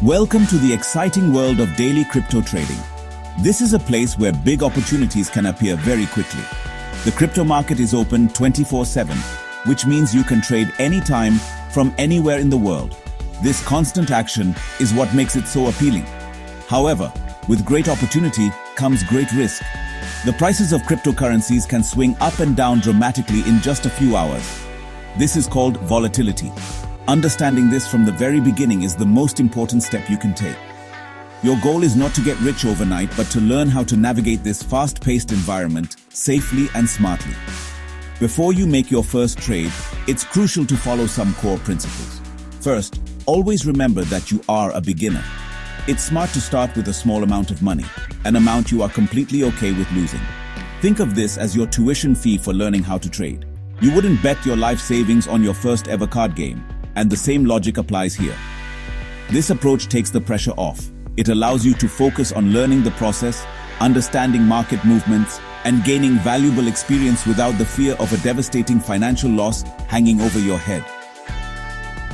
Welcome to the exciting world of daily crypto trading. This is a place where big opportunities can appear very quickly. The crypto market is open 24/7, which means you can trade anytime from anywhere in the world. This constant action is what makes it so appealing. However, with great opportunity comes great risk. The prices of cryptocurrencies can swing up and down dramatically in just a few hours. This is called volatility. Understanding this from the very beginning is the most important step you can take. Your goal is not to get rich overnight, but to learn how to navigate this fast-paced environment safely and smartly. Before you make your first trade, it's crucial to follow some core principles. First, always remember that you are a beginner. It's smart to start with a small amount of money, an amount you are completely okay with losing. Think of this as your tuition fee for learning how to trade. You wouldn't bet your life savings on your first ever card game, and the same logic applies here. This approach takes the pressure off. It allows you to focus on learning the process, understanding market movements, and gaining valuable experience without the fear of a devastating financial loss hanging over your head.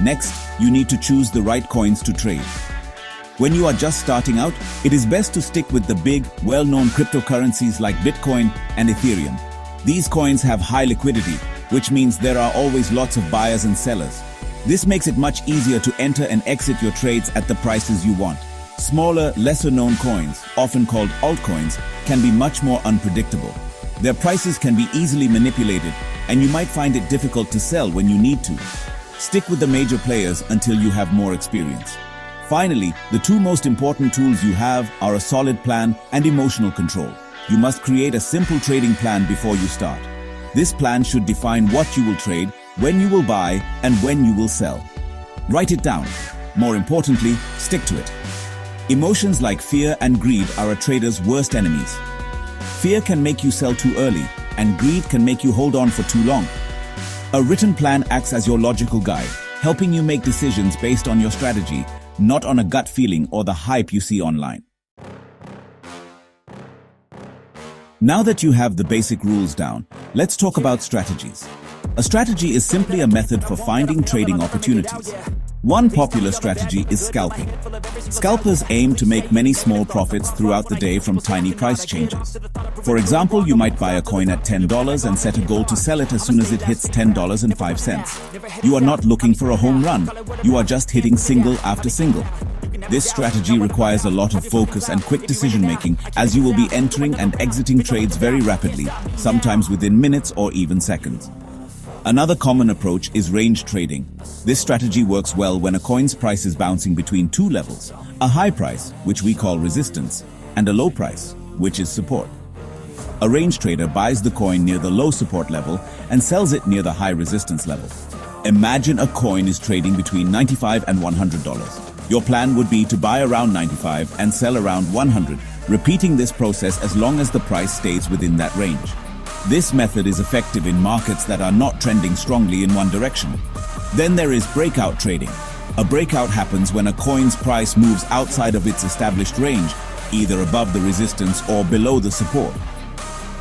Next, you need to choose the right coins to trade. When you are just starting out, it is best to stick with the big, well-known cryptocurrencies like Bitcoin and Ethereum. These coins have high liquidity, which means there are always lots of buyers and sellers. This makes it much easier to enter and exit your trades at the prices you want. Smaller, lesser-known coins, often called altcoins, can be much more unpredictable. Their prices can be easily manipulated, and you might find it difficult to sell when you need to. Stick with the major players until you have more experience. Finally, the two most important tools you have are a solid plan and emotional control. You must create a simple trading plan before you start. This plan should define what you will trade, when you will buy, and when you will sell. Write it down. More importantly, stick to it. Emotions like fear and greed are a trader's worst enemies. Fear can make you sell too early, and greed can make you hold on for too long. A written plan acts as your logical guide, helping you make decisions based on your strategy, not on a gut feeling or the hype you see online. Now that you have the basic rules down, let's talk about strategies. A strategy is simply a method for finding trading opportunities. One popular strategy is scalping. Scalpers aim to make many small profits throughout the day from tiny price changes. For example, you might buy a coin at $10 and set a goal to sell it as soon as it hits $10.05. You are not looking for a home run, you are just hitting single after single. This strategy requires a lot of focus and quick decision-making, as you will be entering and exiting trades very rapidly, sometimes within minutes or even seconds. Another common approach is range trading. This strategy works well when a coin's price is bouncing between two levels, a high price, which we call resistance, and a low price, which is support. A range trader buys the coin near the low support level and sells it near the high resistance level. Imagine a coin is trading between $95 and $100. Your plan would be to buy around 95 and sell around 100, repeating this process as long as the price stays within that range. This method is effective in markets that are not trending strongly in one direction. Then there is breakout trading. A breakout happens when a coin's price moves outside of its established range, either above the resistance or below the support.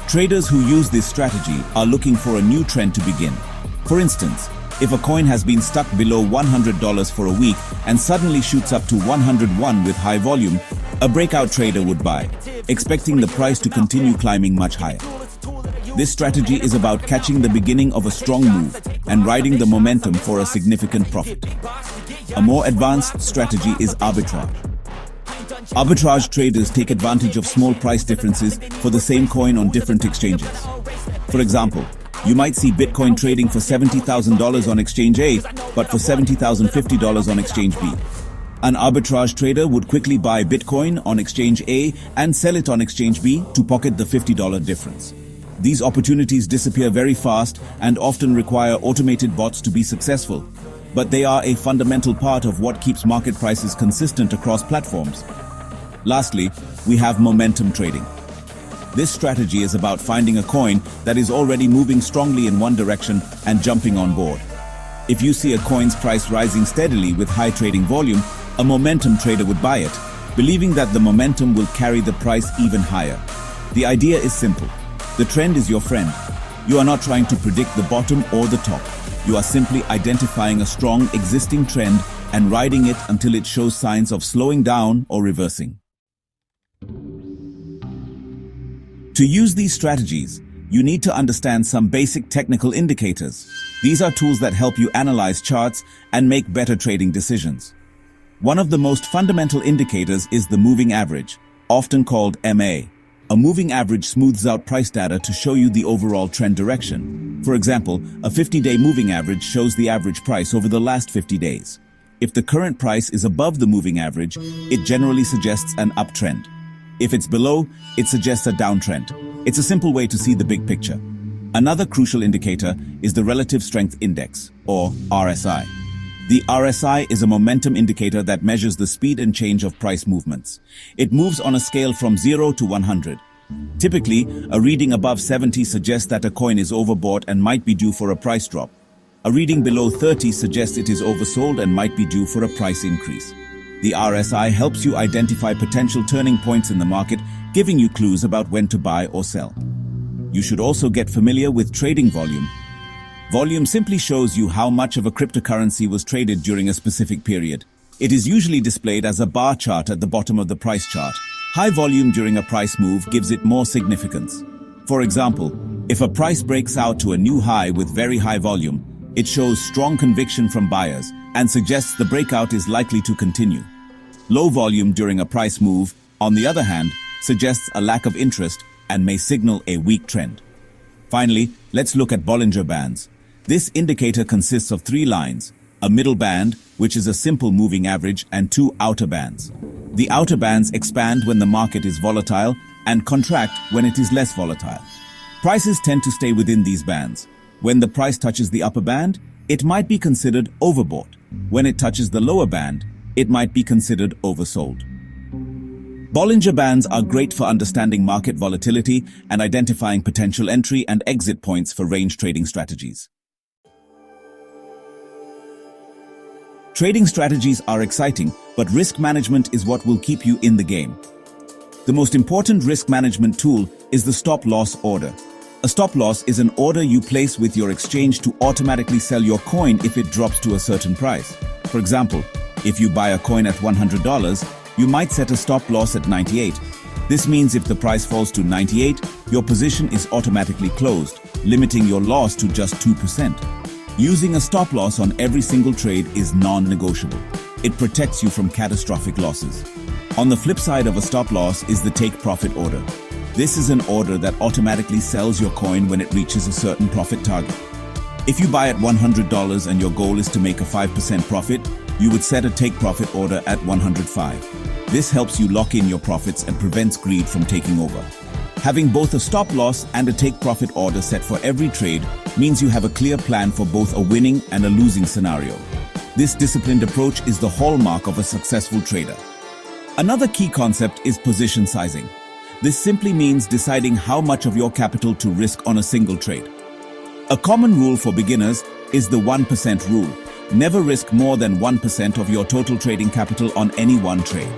Traders who use this strategy are looking for a new trend to begin. For instance, if a coin has been stuck below $100 for a week and suddenly shoots up to 101 with high volume, a breakout trader would buy, expecting the price to continue climbing much higher. This strategy is about catching the beginning of a strong move and riding the momentum for a significant profit. A more advanced strategy is arbitrage. Arbitrage traders take advantage of small price differences for the same coin on different exchanges. For example, you might see Bitcoin trading for $70,000 on exchange A, but for $70,050 on exchange B. An arbitrage trader would quickly buy Bitcoin on exchange A and sell it on exchange B to pocket the $50 difference. These opportunities disappear very fast and often require automated bots to be successful, but they are a fundamental part of what keeps market prices consistent across platforms. Lastly, we have momentum trading. This strategy is about finding a coin that is already moving strongly in one direction and jumping on board. If you see a coin's price rising steadily with high trading volume, a momentum trader would buy it, believing that the momentum will carry the price even higher. The idea is simple. The trend is your friend. You are not trying to predict the bottom or the top. You are simply identifying a strong existing trend and riding it until it shows signs of slowing down or reversing. To use these strategies, you need to understand some basic technical indicators. These are tools that help you analyze charts and make better trading decisions. One of the most fundamental indicators is the moving average, often called MA. A moving average smooths out price data to show you the overall trend direction. For example, a 50-day moving average shows the average price over the last 50 days. If the current price is above the moving average, it generally suggests an uptrend. If it's below, it suggests a downtrend. It's a simple way to see the big picture. Another crucial indicator is the Relative Strength Index, or RSI. The RSI is a momentum indicator that measures the speed and change of price movements. It moves on a scale from 0 to 100. Typically, a reading above 70 suggests that a coin is overbought and might be due for a price drop. A reading below 30 suggests it is oversold and might be due for a price increase. The RSI helps you identify potential turning points in the market, giving you clues about when to buy or sell. You should also get familiar with trading volume. Volume simply shows you how much of a cryptocurrency was traded during a specific period. It is usually displayed as a bar chart at the bottom of the price chart. High volume during a price move gives it more significance. For example, if a price breaks out to a new high with very high volume, it shows strong conviction from buyers and suggests the breakout is likely to continue. Low volume during a price move, on the other hand, suggests a lack of interest and may signal a weak trend. Finally, let's look at Bollinger Bands. This indicator consists of 3 lines, a middle band, which is a simple moving average, and 2 outer bands. The outer bands expand when the market is volatile and contract when it is less volatile. Prices tend to stay within these bands. When the price touches the upper band, it might be considered overbought. When it touches the lower band, it might be considered oversold. Bollinger Bands are great for understanding market volatility and identifying potential entry and exit points for range trading strategies. Trading strategies are exciting, but risk management is what will keep you in the game. The most important risk management tool is the stop-loss order. A stop-loss is an order you place with your exchange to automatically sell your coin if it drops to a certain price. For example, if you buy a coin at $100, you might set a stop-loss at 98. This means if the price falls to 98, your position is automatically closed, limiting your loss to just 2%. Using a stop-loss on every single trade is non-negotiable. It protects you from catastrophic losses. On the flip side of a stop-loss is the take-profit order. This is an order that automatically sells your coin when it reaches a certain profit target. If you buy at $100 and your goal is to make a 5% profit, you would set a take-profit order at 105. This helps you lock in your profits and prevents greed from taking over. Having both a stop-loss and a take-profit order set for every trade means you have a clear plan for both a winning and a losing scenario. This disciplined approach is the hallmark of a successful trader. Another key concept is position sizing. This simply means deciding how much of your capital to risk on a single trade. A common rule for beginners is the 1% rule. Never risk more than 1% of your total trading capital on any one trade.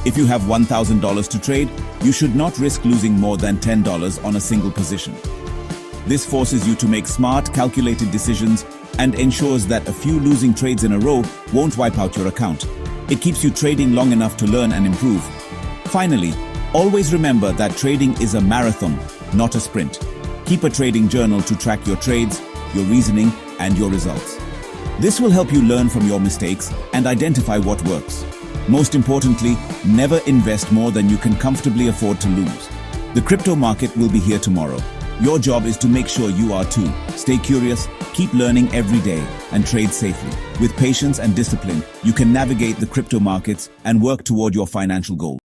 If you have $1,000 to trade, you should not risk losing more than $10 on a single position. This forces you to make smart, calculated decisions and ensures that a few losing trades in a row won't wipe out your account. It keeps you trading long enough to learn and improve. Finally, always remember that trading is a marathon, not a sprint. Keep a trading journal to track your trades, your reasoning, and your results. This will help you learn from your mistakes and identify what works. Most importantly, never invest more than you can comfortably afford to lose. The crypto market will be here tomorrow. Your job is to make sure you are too. Stay curious, keep learning every day, and trade safely. With patience and discipline, you can navigate the crypto markets and work toward your financial goals.